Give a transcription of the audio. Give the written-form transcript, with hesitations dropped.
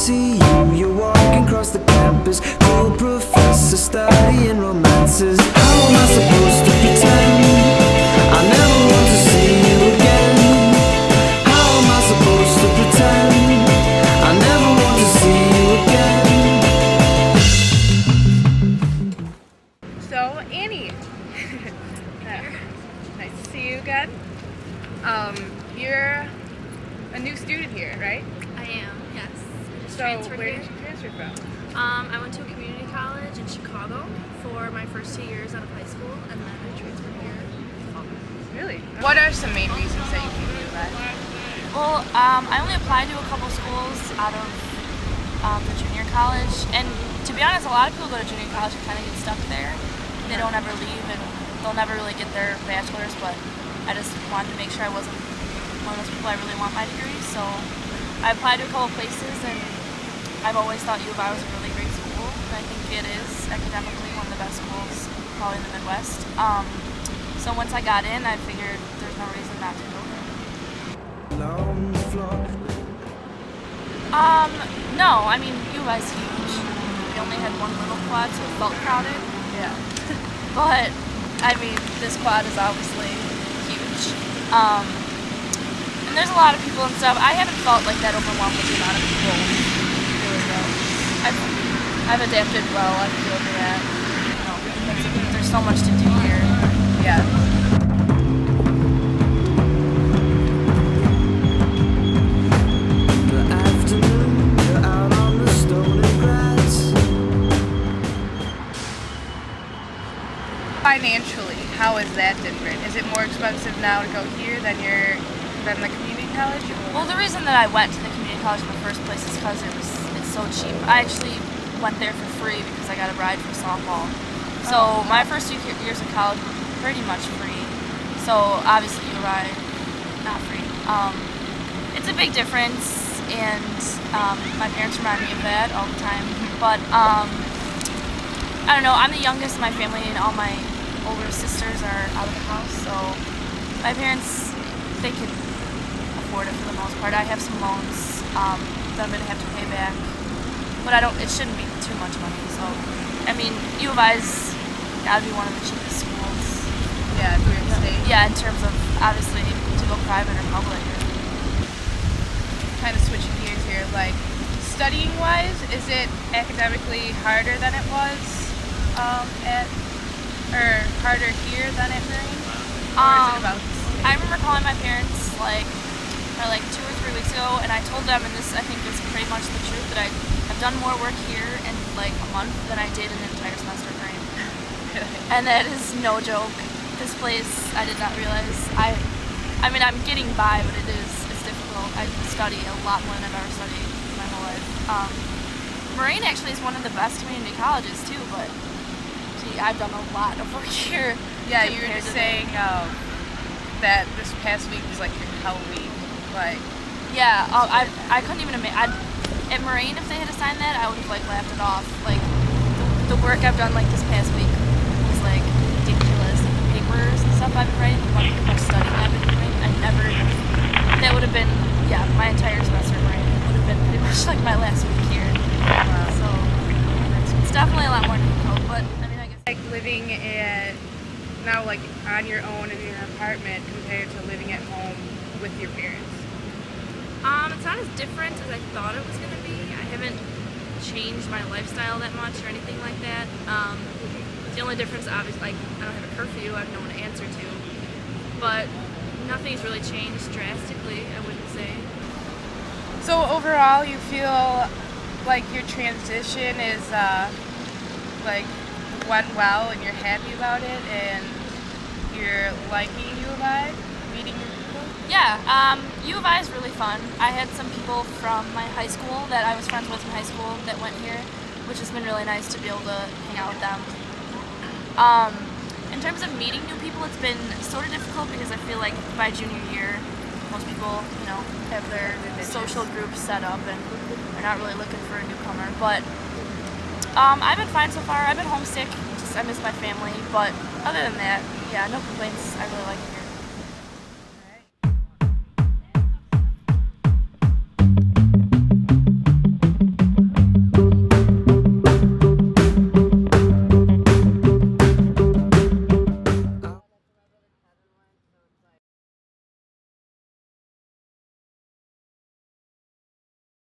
see you, you're walking across the campus. Cool professor studying romances. How am I supposed to pretend I never want to see you again? How am I supposed to pretend I never want to see you again? So, Annie, nice to see you again. You're a new student here, right? I am, yes. I just So, transferred where here. did you transfer from? I went to a community college in Chicago for my first 2 years out of high school, and then I transferred here. Really? What are some main reasons that you came to UVA? Well, I only applied to a couple schools out of the junior college, and to be honest, a lot of people go to junior college and kind of get stuck there. They don't ever leave, and they'll never really get their bachelor's, but I just wanted to make sure I wasn't one of those people I really want my degree, so I applied to a couple places, and I've always thought U of I was a really great school, and I think it is academically one of the best schools probably in the Midwest. So once I got in, I figured there's no reason not to go there. No, I mean, U of I's huge. We only had one little quad, so it felt crowded. Yeah. But, I mean, this quad is obviously huge. And there's a lot of people and stuff. I haven't felt like that overwhelmed with the amount of people, really, though. I've adapted well, I feel that. You know, there's so much to do here. Yeah. The afternoon, you're out on the stone and grass. Financially, how is that different? Is it more expensive now to go here than the community college? Well, the reason that I went to the community college in the first place is because it's so cheap. I actually went there for free because I got a ride for softball. So my first 2 years of college were pretty much free. So obviously U of I, not free. It's a big difference, and my parents remind me of that all the time. But I don't know, I'm the youngest in my family, and all my older sisters are out of the house. So my parents, they can afford it for the most part. I have some loans that I'm going to have to pay back, but it shouldn't be too much money. So, I mean, U of I's got to be one of the cheapest schools. Yeah, if you're in state. Yeah, in terms of, obviously, to go private or public. Kind of switching gears here, like, studying-wise, is it academically harder than it was harder here than at Marine? Or is it about the same? I remember calling my parents, like 2 or 3 weeks ago, and I told them, and this, I think, is pretty much the truth, that I've done more work here in, like, a month than I did in an entire semester of Marine. And that is no joke. This place, I did not realize. I mean, I'm getting by, but it's difficult. I study a lot more than I've ever studied in my whole life. Marine actually is one of the best community colleges too, but gee, I've done a lot of work here. Yeah, you were just saying that this past week was like your hell week. Like, yeah, I couldn't even imagine. At Marine, if they had assigned that, I would have like laughed it off. Like the work I've done like this past week was like ridiculous. Like the papers and stuff I've been writing, like how much studying I've been doing. That would have been, yeah, my entire semester of Marine would have been pretty much like my last week here. So it's definitely a lot more difficult, but I mean, I guess. like living now like on your own in your apartment compared to living at home with your parents. It's not as different as I thought it was going to be. I haven't changed my lifestyle that much or anything like that. The only difference, obviously, like, I don't have a curfew, I have no one to answer to. But nothing's really changed drastically, I wouldn't say. So overall, you feel like your transition is like went well, and you're happy about it, and you're liking U of I, meeting your people? Yeah, U of I is really fun. I had some people from my high school that I was friends with in high school that went here, which has been really nice to be able to hang out with them. In terms of meeting new people, it's been sort of difficult because I feel like by junior year, most people, you know, have their social groups set up and they're not really looking for a newcomer. But I've been fine so far. I've been homesick, just I miss my family. But other than that, yeah, no complaints. I really like it here.